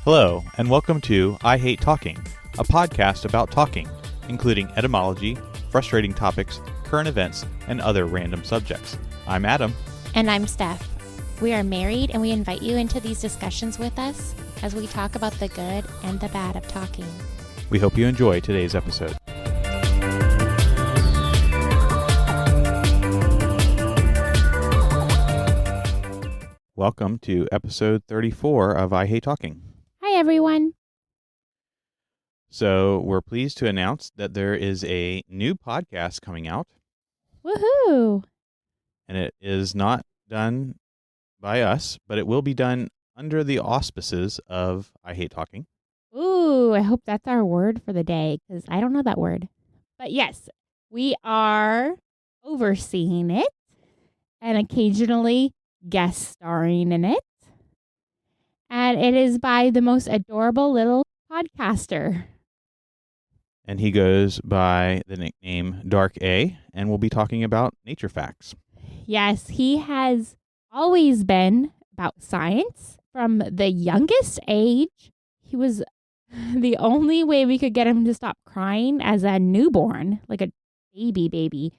Hello, and welcome to I Hate Talking, a podcast about talking, including etymology, frustrating topics, current events, and other random subjects. I'm Adam. And I'm Steph. We are married, and we invite you into these discussions with us as we talk about the good and the bad of talking. We hope you enjoy today's episode. Welcome to episode 34 of I Hate Talking. Hi, everyone. So we're pleased to announce that there is a new podcast coming out. Woohoo! And it is not done by us, but it will be done under the auspices of I Hate Talking. Ooh, I hope that's our word for the day, because I don't know that word. But yes, we are overseeing it and occasionally guest starring in it. And it is by the most adorable little podcaster. And he goes by the nickname Dark A, and we'll be talking about nature facts. Yes, he has always been about science from the youngest age. He was the only way we could get him to stop crying as a newborn, like a baby,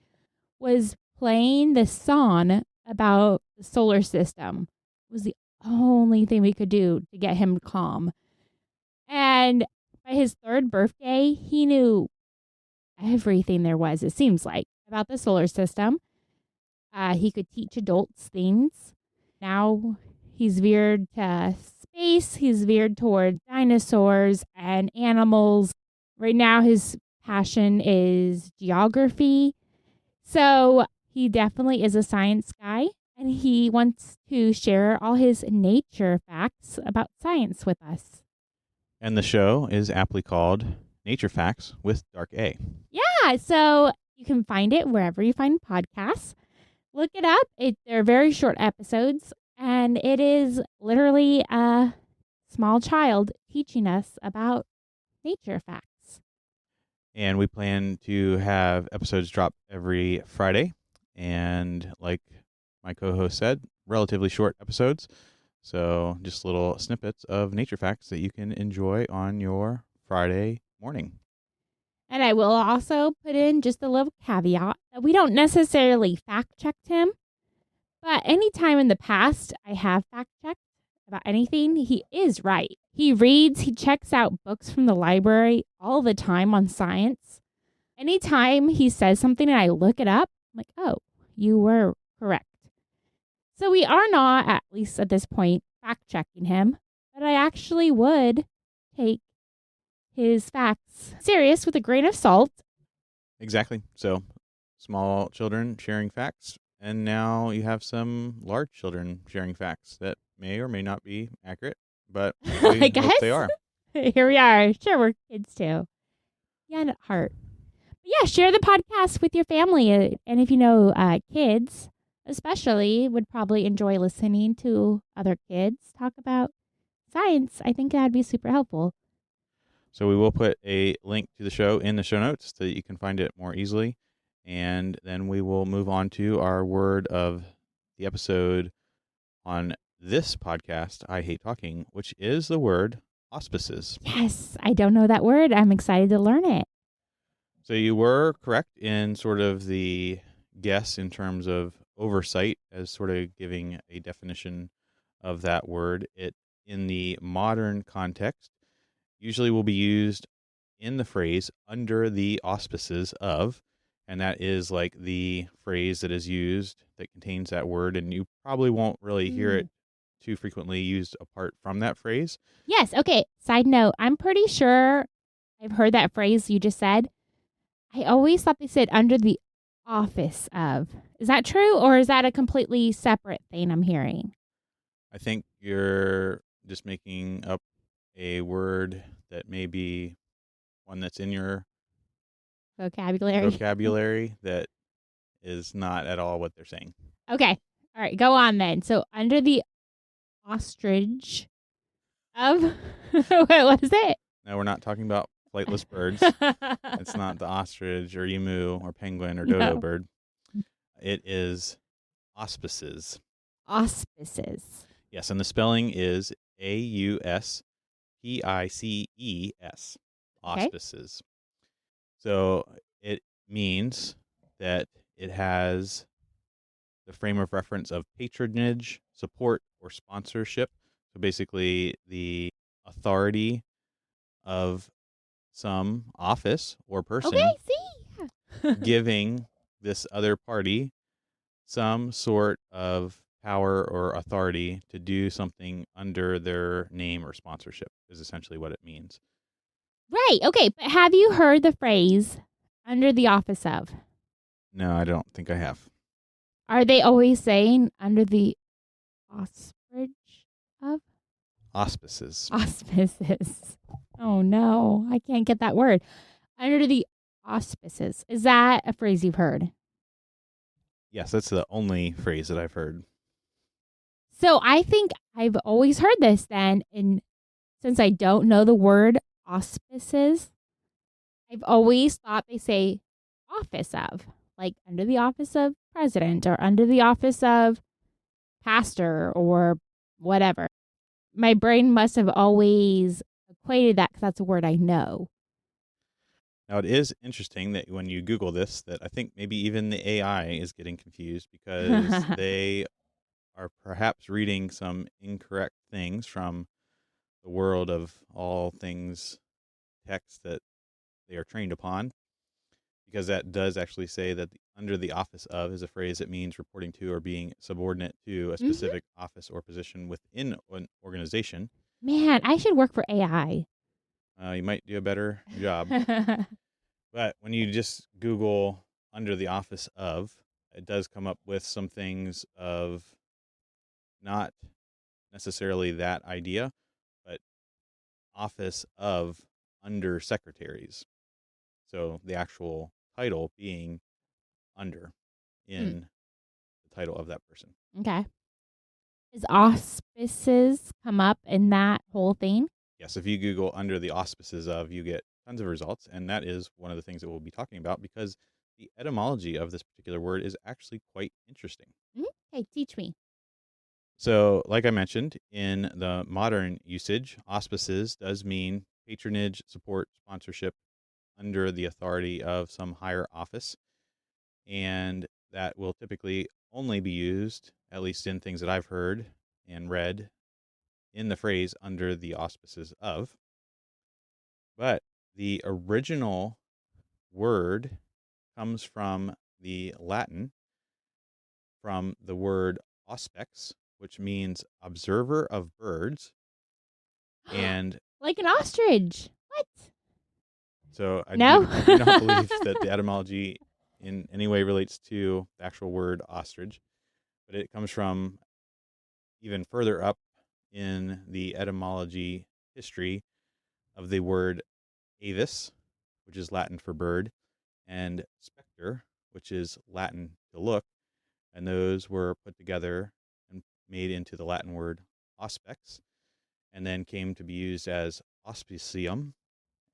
was playing the song about the solar system. It was the only thing we could do to get him calm. And by his third birthday, he knew everything there was, it seems like, about the solar system. He could teach adults things. Now he's veered to space. He's veered toward dinosaurs and animals. Right now his passion is geography. So he definitely is a science guy, and he wants to share all his nature facts about science with us. And the show is aptly called Nature Facts with Dark A. Yeah, so you can find it wherever you find podcasts. Look it up. They're very short episodes, and it is literally a small child teaching us about nature facts. And we plan to have episodes drop every Friday. And like my co-host said, relatively short episodes. So just little snippets of nature facts that you can enjoy on your Friday morning. And I will also put in just a little caveat that we don't necessarily fact-checked him. But anytime in the past I have fact-checked about anything, he is right. He reads, he checks out books from the library all the time on science. Anytime he says something and I look it up, I'm like, oh, you were correct. So we are not, at least at this point, fact-checking him. But I actually would take his facts serious with a grain of salt. Exactly. So small children sharing facts. And now you have some large children sharing facts that may or may not be accurate. But we I guess hope they are. Here we are. Sure, we're kids too. Yeah, at heart. But yeah, share the podcast with your family. And if you know kids, especially, would probably enjoy listening to other kids talk about science. I think that'd be super helpful. So we will put a link to the show in the show notes so that you can find it more easily. And then we will move on to our word of the episode on this podcast, I Hate Talking, which is the word auspices. Yes, I don't know that word. I'm excited to learn it. So you were correct in sort of the guess in terms of oversight as sort of giving a definition of that word. It, in the modern context, usually will be used in the phrase under the auspices of, and that is like the phrase that is used that contains that word, and you probably won't really hear it too frequently used apart from that phrase. Yes. Okay. Side note, I'm pretty sure I've heard that phrase you just said. I always thought they said under the office of. Is that true, or is that a completely separate thing I'm hearing? I think you're just making up a word that may be one that's in your vocabulary that is not at all what they're saying. Okay. All right. Go on then. So under the ostrich of what was it? No, we're not talking about flightless birds. It's not the ostrich or emu or penguin or dodo bird. It is auspices. Auspices. Yes, and the spelling is AUSPICES. Pices, Okay. auspices. So it means that it has the frame of reference of patronage, support, or sponsorship. So basically, the authority of some office or Okay. person See? Yeah. giving this other party some sort of power or authority to do something under their name or sponsorship, is essentially what it means. Right. Okay. But have you heard the phrase under the office of? No, I don't think I have. Are they always saying under the auspices of? Auspices. Auspices. Oh no, I can't get that word. Under the auspices. Is that a phrase you've heard? Yes, that's the only phrase that I've heard. So I think I've always heard this then, and since I don't know the word auspices, I've always thought they say office of, like under the office of president or under the office of pastor or whatever. My brain must have always equated that because that's a word I know. Now, it is interesting that when you Google this, that I think maybe even the AI is getting confused because they are perhaps reading some incorrect things from the world of all things text that they are trained upon, because that does actually say that under the office of is a phrase that means reporting to or being subordinate to a Mhm. specific office or position within an organization. Man, I should work for AI. You might do a better job. But when you just Google under the office of, it does come up with some things of not necessarily that idea, but office of under secretaries. So the actual title being under Hmm, in the title of that person. okay. Does auspices come up in that whole thing? Yes, if you Google under the auspices of, you get tons of results. And that is one of the things that we'll be talking about because the etymology of this particular word is actually quite interesting. Mhm. Okay, teach me. So, like I mentioned, in the modern usage, auspices does mean patronage, support, sponsorship under the authority of some higher office. And that will typically only be used, at least in things that I've heard and read, in the phrase under the auspices of. But the original word comes from the Latin, from the word auspex, which means observer of birds. And Like an ostrich. What? so No? I do not believe that the etymology in any way relates to the actual word ostrich, but it comes from even further up in the etymology history of the word avis, which is Latin for bird, and spectre, which is Latin to look, and those were put together and made into the Latin word auspex, and then came to be used as auspicium,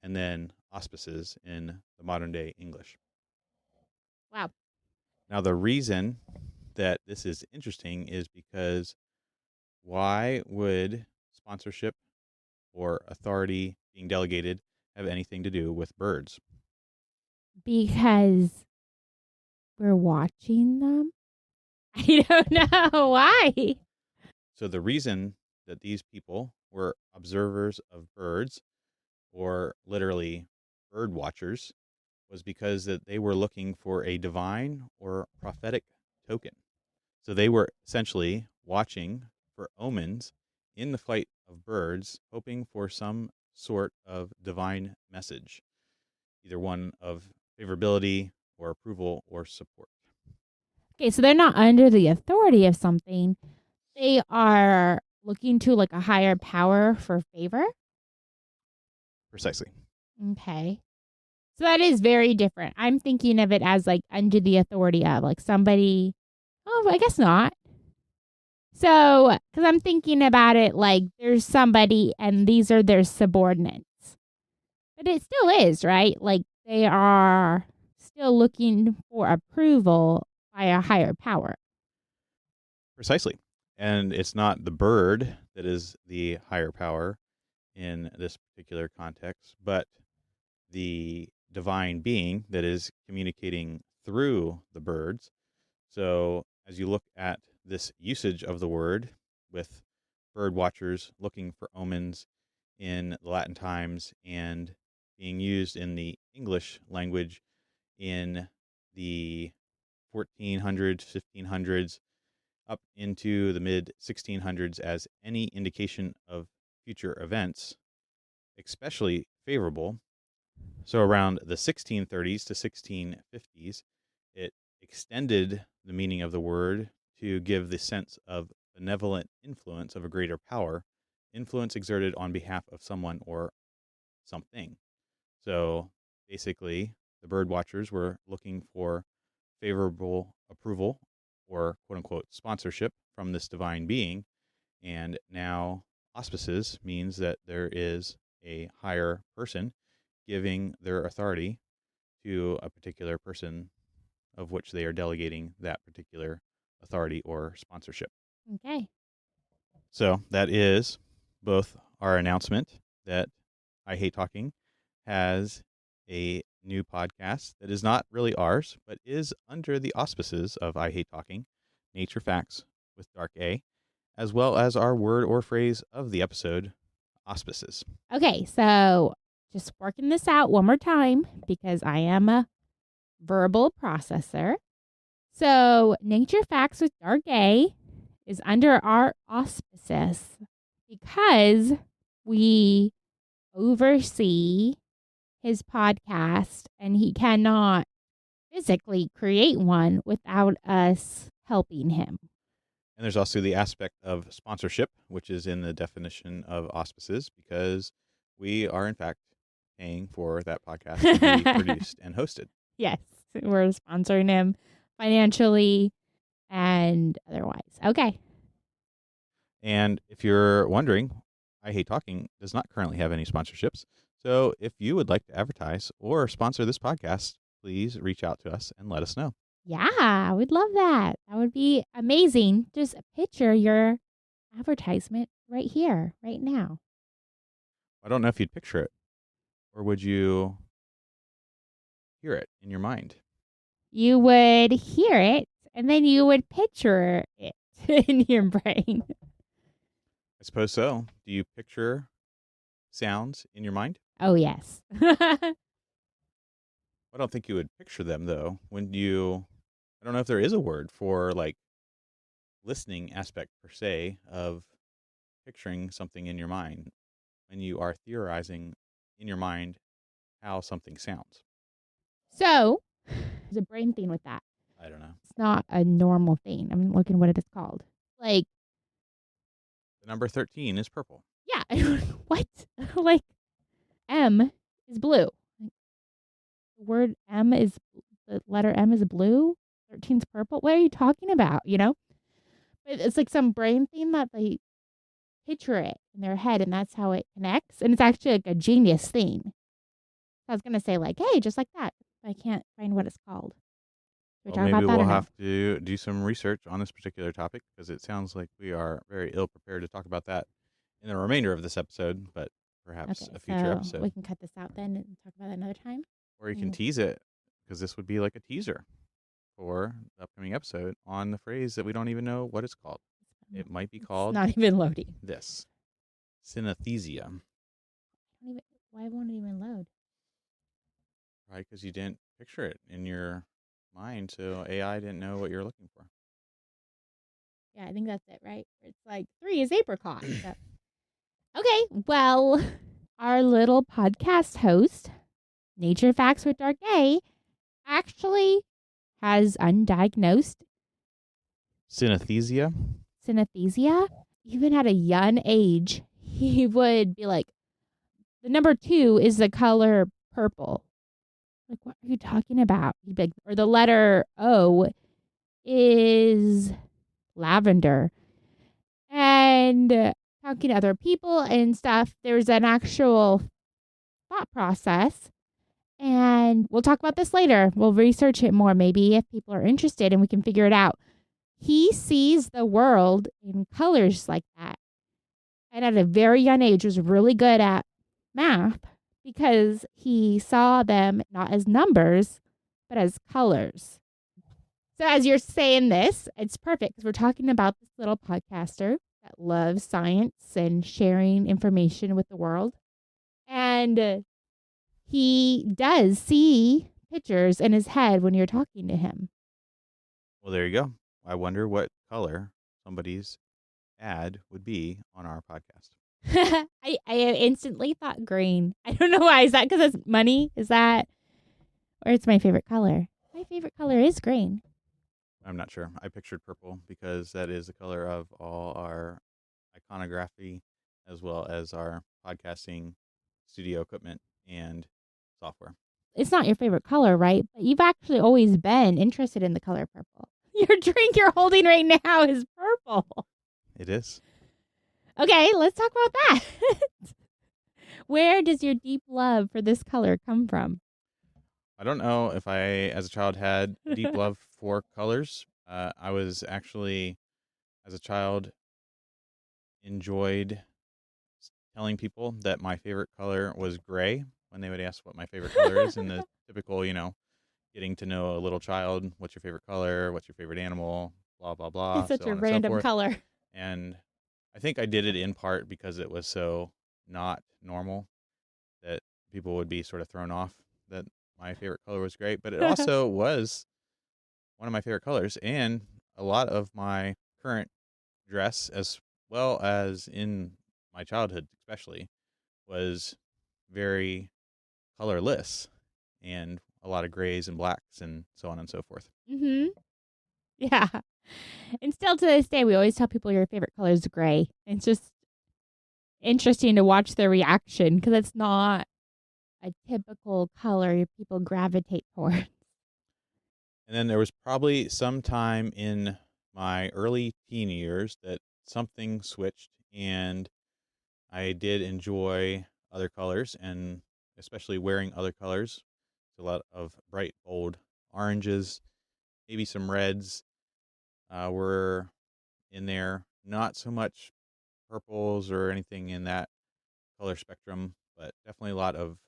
and then auspices in the modern day English. Wow. Now, the reason that this is interesting is because why would sponsorship or authority being delegated have anything to do with birds? Because we're watching them? I don't know. Why? So, the reason that these people were observers of birds, or literally bird watchers, was because that they were looking for a divine or prophetic token. So they were essentially watching for omens in the flight of birds, hoping for some sort of divine message, either one of favorability or approval or support. Okay, so they're not under the authority of something. They are looking to like a higher power for favor. Precisely. Okay. So that is very different. I'm thinking of it as like under the authority of like somebody. Oh, I guess not. So, because I'm thinking about it like there's somebody and these are their subordinates. But it still is, right? Like they are still looking for approval by a higher power. Precisely. And it's not the bird that is the higher power, in this particular context, but the divine being that is communicating through the birds. So as you look at this usage of the word with bird watchers looking for omens in the Latin times and being used in the English language in the 1400s, 1500s, up into the mid 1600s as any indication of future events, especially favorable. So around the 1630s to 1650s, it extended the meaning of the word to give the sense of benevolent influence of a greater power, influence exerted on behalf of someone or something. So basically, the bird watchers were looking for favorable approval or quote unquote sponsorship from this divine being. And now auspices means that there is a higher person giving their authority to a particular person of which they are delegating that particular authority or sponsorship. Okay. So that is both our announcement that I Hate Talking has a new podcast that is not really ours, but is under the auspices of I Hate Talking, Nature Facts with Dark A, as well as our word or phrase of the episode, auspices. Okay, so just working this out one more time because I am a verbal processor. So, Nature Facts with Dark A is under our auspices because we oversee his podcast and he cannot physically create one without us helping him. And there's also the aspect of sponsorship, which is in the definition of auspices, because we are, in fact, paying for that podcast to be produced and hosted. Yes, we're sponsoring him financially and otherwise. Okay. And if you're wondering, I Hate Talking does not currently have any sponsorships. So if you would like to advertise or sponsor this podcast, please reach out to us and let us know. Yeah, we'd love that. That would be amazing. Just picture your advertisement right here, right now. I don't know if you'd picture it, or would you hear it in your mind? You would hear it and then you would picture it in your brain. I suppose so. Do you picture sounds in your mind? Oh, yes. I don't think you would picture them, though. I don't know if there is a word for like listening aspect per se of picturing something in your mind when you are theorizing in your mind how something sounds. So, there's a brain thing with that. I don't know. It's not a normal thing. I'm looking what it is called. Like, The number 13 is purple. yeah. What? Like, M is blue. The word M is, the letter M is blue. 13's purple. What are you talking about? You know? But it's like some brain thing that they picture it in their head and that's how it connects. And it's actually like a genius thing. I was going to say like, hey, just like that. I can't find what it's called. Well, maybe we'll have to do some research on this particular topic because it sounds like we are very ill prepared to talk about that in the remainder of this episode, but perhaps a future episode. We can cut this out then and talk about it another time. Or you can tease it because this would be like a teaser for the upcoming episode on the phrase that we don't even know what it's called. It might be called... It's not even loading. This. Synesthesia. Why won't it even load? Right, because you didn't picture it in your mind, so AI didn't know what you're looking for. Yeah, I think that's it, right? It's like 3 is apricot. So. Okay, well, our little podcast host, Nature Facts with Dark A, actually has undiagnosed synesthesia. Even at a young age, he would be like, the number 2 is the color purple. Like, what are you talking about? He'd be like, or the letter O is lavender. And talking to other people and stuff, there's an actual thought process. And we'll talk about this later. We'll research it more, maybe, if people are interested and we can figure it out. He sees the world in colors like that. and at a very young age was really good at math because he saw them not as numbers, but as colors. So as you're saying this, it's perfect because we're talking about this little podcaster that loves science and sharing information with the world. And he does see pictures in his head when you're talking to him. Well, there you go. I wonder what color somebody's ad would be on our podcast. I instantly thought green. I don't know why. Is that because it's money? Is that, or it's my favorite color? My favorite color is green. I'm not sure. I pictured purple because that is the color of all our iconography as well as our podcasting studio equipment and software. It's not your favorite color, right? But you've actually always been interested in the color purple. Your drink you're holding right now is purple. It is. Okay, let's talk about that. Where does your deep love for this color come from? I don't know if I, as a child, had a deep love for colors. I was actually, as a child, enjoyed telling people that my favorite color was gray when they would ask what my favorite color is in the typical, getting to know a little child. What's your favorite color? What's your favorite animal? Blah, blah, blah, It's such so a on and so random forth. color. And I think I did it in part because it was so not normal that people would be sort of thrown off that my favorite color was gray. But it also was one of my favorite colors. And a lot of my current dress, as well as in my childhood especially, was very colorless and a lot of grays and blacks and so on and so forth. Mm-hmm. Yeah. And still to this day, we always tell people your favorite color is gray. It's just interesting to watch their reaction because it's not a typical color people gravitate toward. And then there was probably some time in my early teen years that something switched and I did enjoy other colors and especially wearing other colors. A lot of bright, bold oranges, maybe some reds were in there. Not so much purples or anything in that color spectrum, but definitely a lot of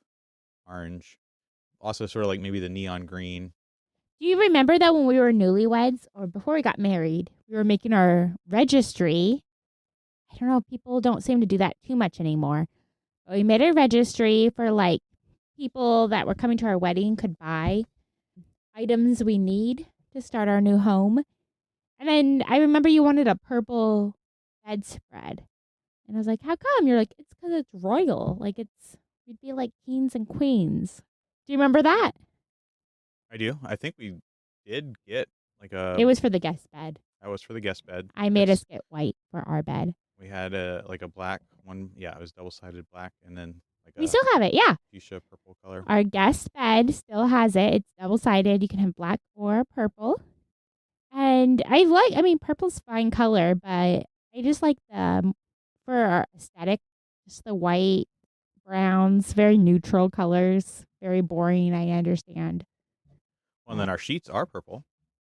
orange. Also, sort of like maybe the neon green. Do you remember that when we were newlyweds or before we got married, we were making our registry? I don't know, people don't seem to do that too much anymore. But we made a registry for like people that were coming to our wedding could buy items we need to start our new home. And then I remember you wanted a purple bedspread. And I was like, how come? You're like, it's because it's royal. Like we'd be like kings and queens. Do you remember that? I do. I think we did get like It was for the guest bed. that was for the guest bed. I made us get white for our bed. We had a black one. Yeah, it was double-sided black, and then like We still have it, yeah. fuchsia purple color. Our guest bed still has it. It's double-sided. You can have black or purple. And purple's fine color, but I just like for our aesthetic, just the white, browns, very neutral colors. Very boring, I understand. Well, and then our sheets are purple.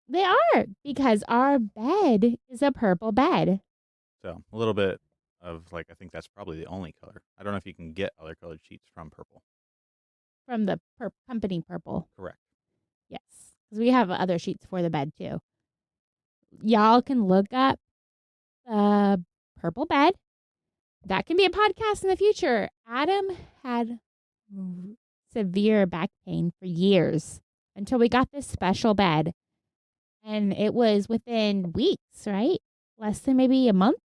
They are, because our bed is a purple bed. So a little bit of I think that's probably the only color. I don't know if you can get other colored sheets from purple. From the company Purple. Correct. Yes, because we have other sheets for the bed too. Y'all can look up the purple bed. That can be a podcast in the future. Adam had severe back pain for years until we got this special bed. And it was within weeks, right? Less than maybe a month.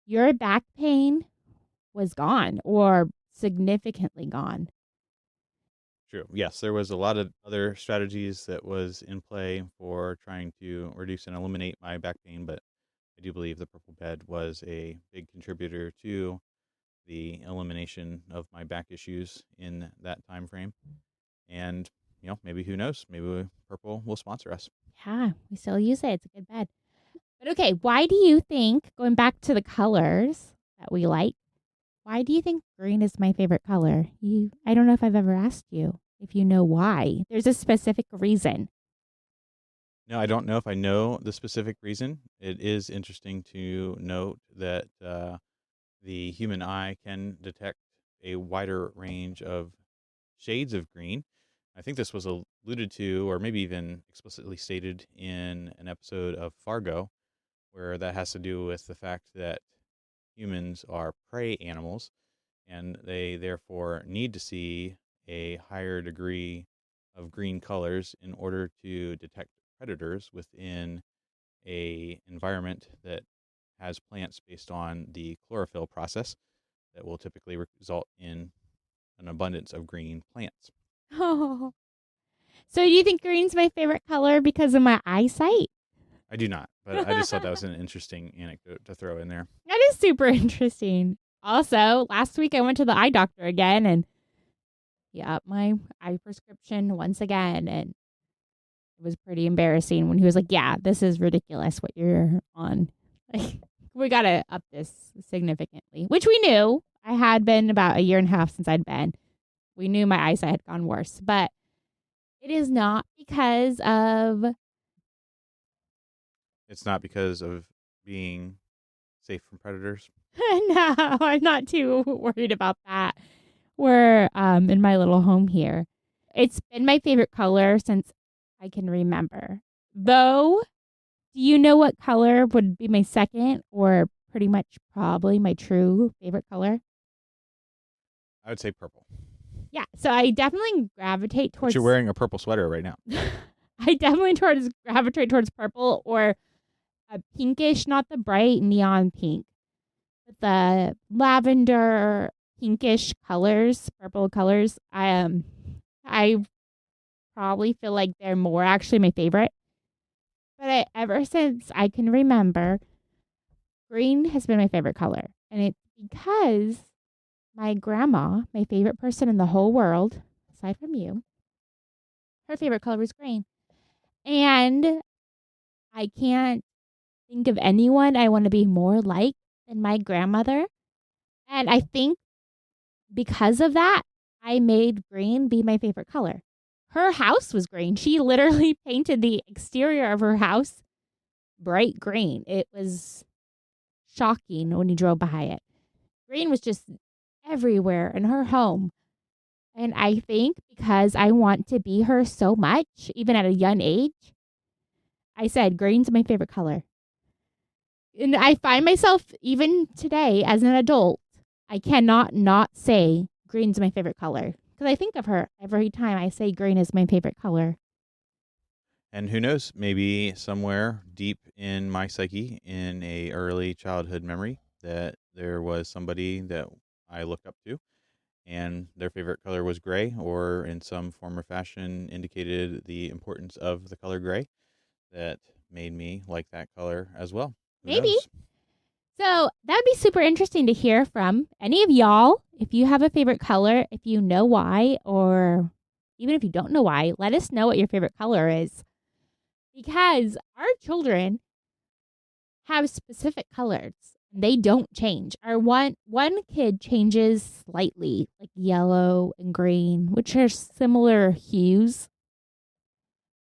Your back pain was gone or significantly gone. True. Yes, there was a lot of other strategies that was in play for trying to reduce and eliminate my back pain, but I do believe the purple bed was a big contributor to the elimination of my back issues in that time frame. And maybe who knows? Maybe purple will sponsor us. Yeah, we still use it. It's a good bed. But okay, why do you think, going back to the colors that we like, why do you think green is my favorite color? I don't know if I've ever asked you if you know why. There's a specific reason. No, I don't know if I know the specific reason. It is interesting to note that the human eye can detect a wider range of shades of green. I think this was alluded to, or maybe even explicitly stated in an episode of Fargo, where that has to do with the fact that humans are prey animals and they therefore need to see a higher degree of green colors in order to detect predators within a environment that has plants based on the chlorophyll process that will typically result in an abundance of green plants. Oh. So do you think green's my favorite color because of my eyesight? I do not, but I just thought that was an interesting anecdote to throw in there. That is super interesting. Also, last week I went to the eye doctor again and he upped my eye prescription once again. And it was pretty embarrassing when he was like, yeah, this is ridiculous what you're on. Like, we got to up this significantly, which we knew. I had been about a year and a half since I'd been. We knew my eyesight had gone worse, but it is not because of. It's not because of being safe from predators. No, I'm not too worried about that. We're in my little home here. It's been my favorite color since I can remember. Though, do you know what color would be my second or pretty much probably my true favorite color? I would say purple. Yeah, so I definitely gravitate But towards. you're wearing a purple sweater right now. I definitely gravitate towards purple or a pinkish, not the bright neon pink, but the lavender pinkish colors, purple colors. I probably feel like they're more actually my favorite. But ever since I can remember, green has been my favorite color, and it's because my grandma, my favorite person in the whole world, aside from you, her favorite color was green. And I can't think of anyone I want to be more like than my grandmother. And I think because of that, I made green be my favorite color. Her house was green. She literally painted the exterior of her house bright green. It was shocking when you drove by it. Green was just everywhere in her home. And I think because I want to be her so much, even at a young age, I said green's my favorite color. And I find myself, even today as an adult, I cannot not say green's my favorite color. Because I think of her every time I say green is my favorite color. And who knows, maybe somewhere deep in my psyche, in a early childhood memory, that there was somebody that I looked up to, and their favorite color was gray, or in some form or fashion indicated the importance of the color gray, that made me like that color as well. Who Maybe. knows? So that'd be super interesting to hear from any of y'all. If you have a favorite color, if you know why, or even if you don't know why, let us know what your favorite color is. Because our children have specific colors. They don't change. Our one kid changes slightly, like yellow and green, which are similar hues.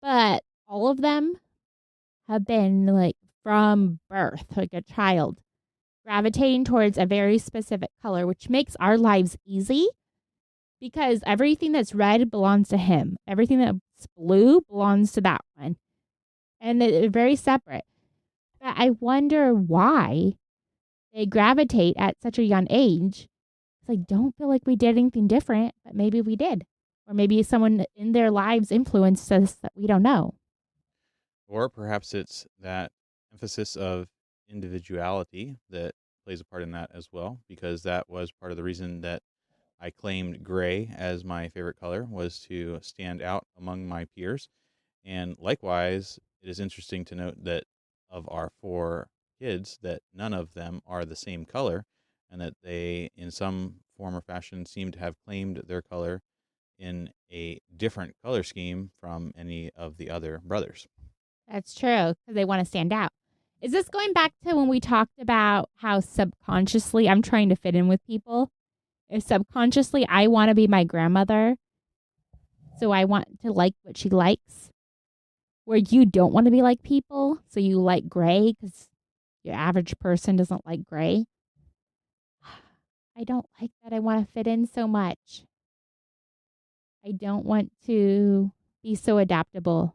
But all of them have been like from birth, like a child, gravitating towards a very specific color, which makes our lives easy because everything that's red belongs to him. Everything that's blue belongs to that one. And they're very separate. But I wonder why they gravitate at such a young age. I don't feel like we did anything different, but maybe we did. Or maybe someone in their lives influenced us that we don't know. Or perhaps it's that emphasis of individuality that plays a part in that as well, because that was part of the reason that I claimed gray as my favorite color, was to stand out among my peers. And likewise, it is interesting to note that of our four kids, that none of them are the same color, and that they, in some form or fashion, seem to have claimed their color in a different color scheme from any of the other brothers. That's true, because they want to stand out. Is this going back to when we talked about how subconsciously I'm trying to fit in with people? If subconsciously I want to be my grandmother, so I want to like what she likes, where you don't want to be like people, so you like gray because your average person doesn't like gray. I don't like that I want to fit in so much. I don't want to be so adaptable.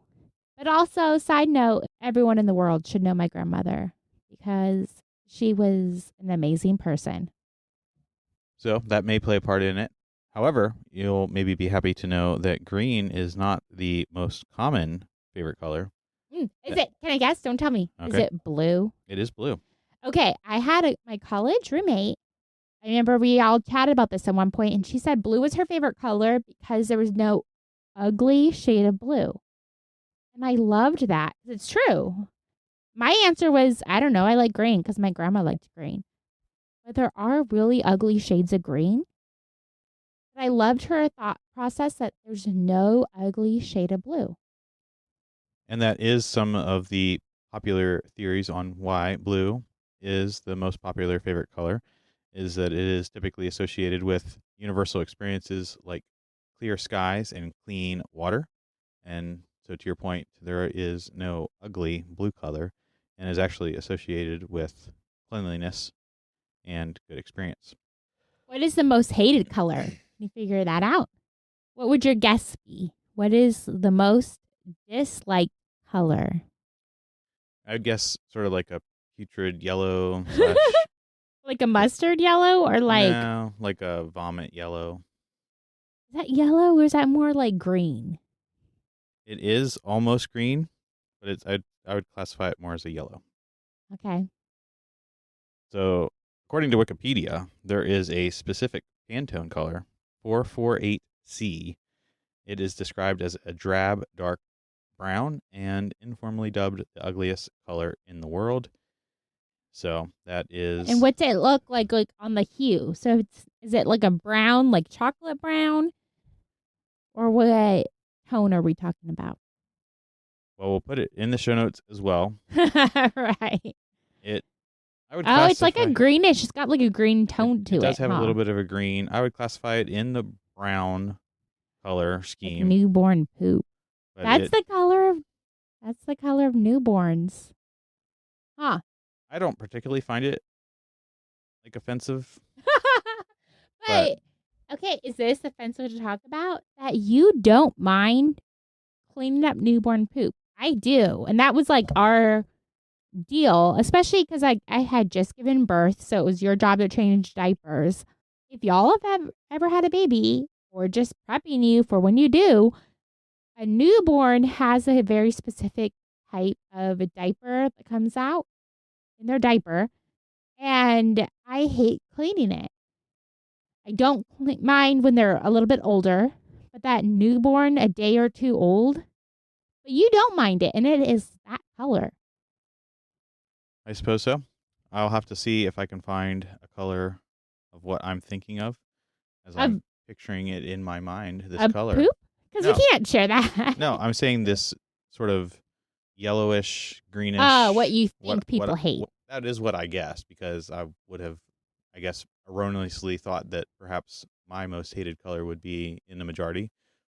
But also, side note, everyone in the world should know my grandmother because she was an amazing person. So that may play a part in it. However, you'll maybe be happy to know that green is not the most common favorite color. Is it? Can I guess? Don't tell me. Is Okay. it blue? It is blue. Okay. I had my college roommate. I remember we all chatted about this at one point, and she said blue was her favorite color because there was no ugly shade of blue. And I loved that. It's true. My answer was, I don't know, I like green because my grandma liked green. But there are really ugly shades of green. But I loved her thought process that there's no ugly shade of blue. And that is some of the popular theories on why blue is the most popular favorite color, is that it is typically associated with universal experiences like clear skies and clean water. And so, to your point, there is no ugly blue color and is actually associated with cleanliness and good experience. What is the most hated color? Can you figure that out? What would your guess be? What is the most disliked color? I would guess sort of like a putrid yellow slash Like a mustard yellow or like, no, like a vomit yellow. is that yellow or is that more like green? It is almost green, but I would classify it more as a yellow. Okay. So, according to Wikipedia, there is a specific Pantone color, 448C. It is described as a drab, dark brown and informally dubbed the ugliest color in the world. So, that is. And what's it look like on the hue? So is it like a brown, like chocolate brown? Or what tone are we talking about? Well, we'll put it in the show notes as well. Right. I would Oh, it's like classify. a greenish. It's got like a green tone to it. It does have a little bit of a green. I would classify it in the brown color Like scheme. newborn poop. But That's the color of newborns. Huh. I don't particularly find it like offensive. But okay, is this offensive to talk about? That you don't mind cleaning up newborn poop. I do. And that was like our deal, especially because I had just given birth, so it was your job to change diapers. If y'all have ever had a baby or just prepping you for when you do, a newborn has a very specific type of a diaper that comes out in their diaper, and I hate cleaning it. I don't mind when they're a little bit older, but that newborn, a day or two old, but you don't mind it, and it is that color. I suppose so. I'll have to see if I can find a color of what I'm thinking of as I'm picturing it in my mind. This color. Poop? Because we can't share that. No, I'm saying this sort of yellowish, greenish. What you think people hate. That is what I guessed, because I would have, I guess, erroneously thought that perhaps my most hated color would be in the majority.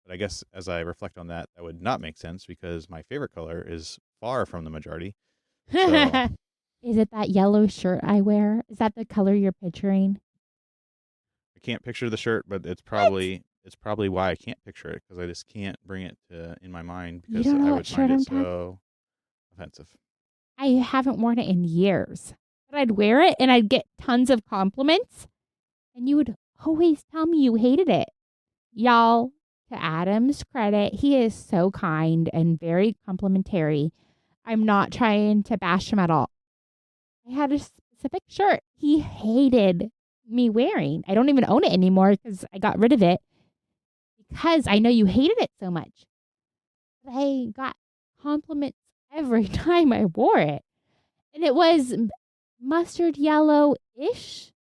But I guess as I reflect on that, that would not make sense because my favorite color is far from the majority. So, is it that yellow shirt I wear? Is that the color you're picturing? I can't picture the shirt, but it's probably why I can't picture it, because I just can't bring it in my mind, because I would find it so offensive. I haven't worn it in years, but I'd wear it and I'd get tons of compliments, and you would always tell me you hated it. Y'all, to Adam's credit, he is so kind and very complimentary. I'm not trying to bash him at all. I had a specific shirt he hated me wearing. I don't even own it anymore because I got rid of it because I know you hated it so much. But I got compliments every time I wore it. And it was mustard yellow-ish,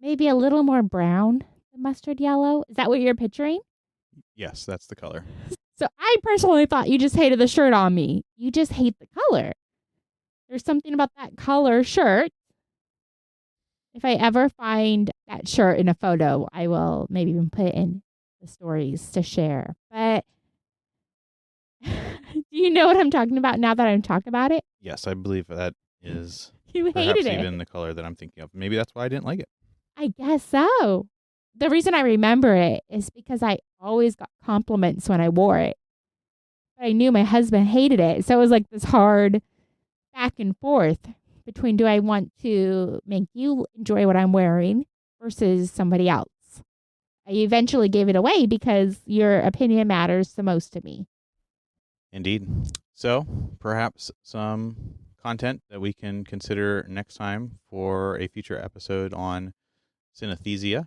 maybe a little more brown than mustard yellow. Is that what you're picturing? Yes, that's the color. So I personally thought you just hated the shirt on me. You just hate the color. There's something about that color shirt. If I ever find that shirt in a photo, I will maybe even put it in the stories to share. But do you know what I'm talking about now that I'm talking about it? Yes, I believe that is you perhaps hated it. Even the color that I'm thinking of. Maybe that's why I didn't like it. I guess so. The reason I remember it is because I always got compliments when I wore it. But I knew my husband hated it. So it was like this hard back and forth between do I want to make you enjoy what I'm wearing versus somebody else. I eventually gave it away because your opinion matters the most to me. Indeed. So perhaps some content that we can consider next time for a future episode on synesthesia.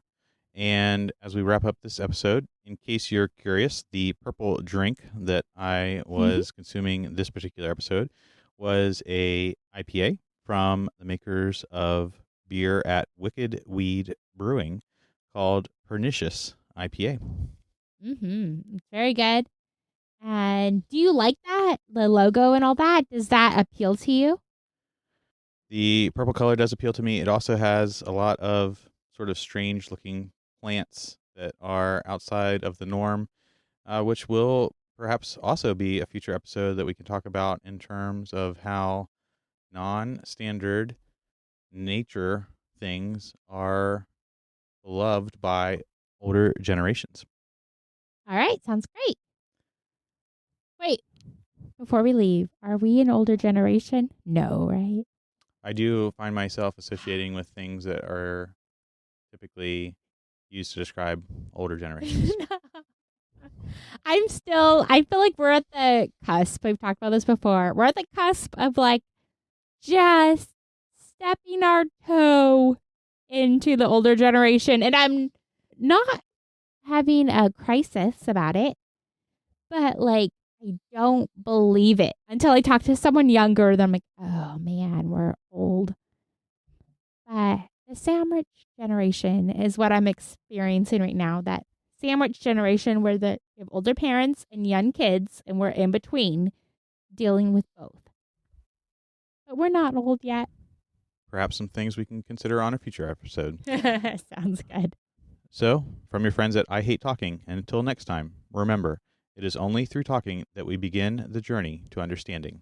And as we wrap up this episode, in case you're curious, the purple drink that I was consuming this particular episode was a IPA from the makers of beer at Wicked Weed Brewing called Pernicious IPA. It's very good. And do you like that? The logo and all that? Does that appeal to you? The purple color does appeal to me. It also has a lot of sort of strange looking plants that are outside of the norm, which will perhaps also be a future episode that we can talk about in terms of how non-standard nature things are beloved by older generations. All right, sounds great. Wait, before we leave, are we an older generation? No, right? I do find myself associating with things that are typically used to describe older generations. I feel like we're at the cusp. We've talked about this before. We're at the cusp of like just stepping our toe into the older generation. And I'm not having a crisis about it, but like, I don't believe it until I talk to someone younger. Then I'm like, oh man, we're old. But the sandwich generation is what I'm experiencing right now. That sandwich generation where we have older parents and young kids, and we're in between dealing with both. But we're not old yet. Perhaps some things we can consider on a future episode. Sounds good. So, from your friends at I Hate Talking, and until next time, remember, it is only through talking that we begin the journey to understanding.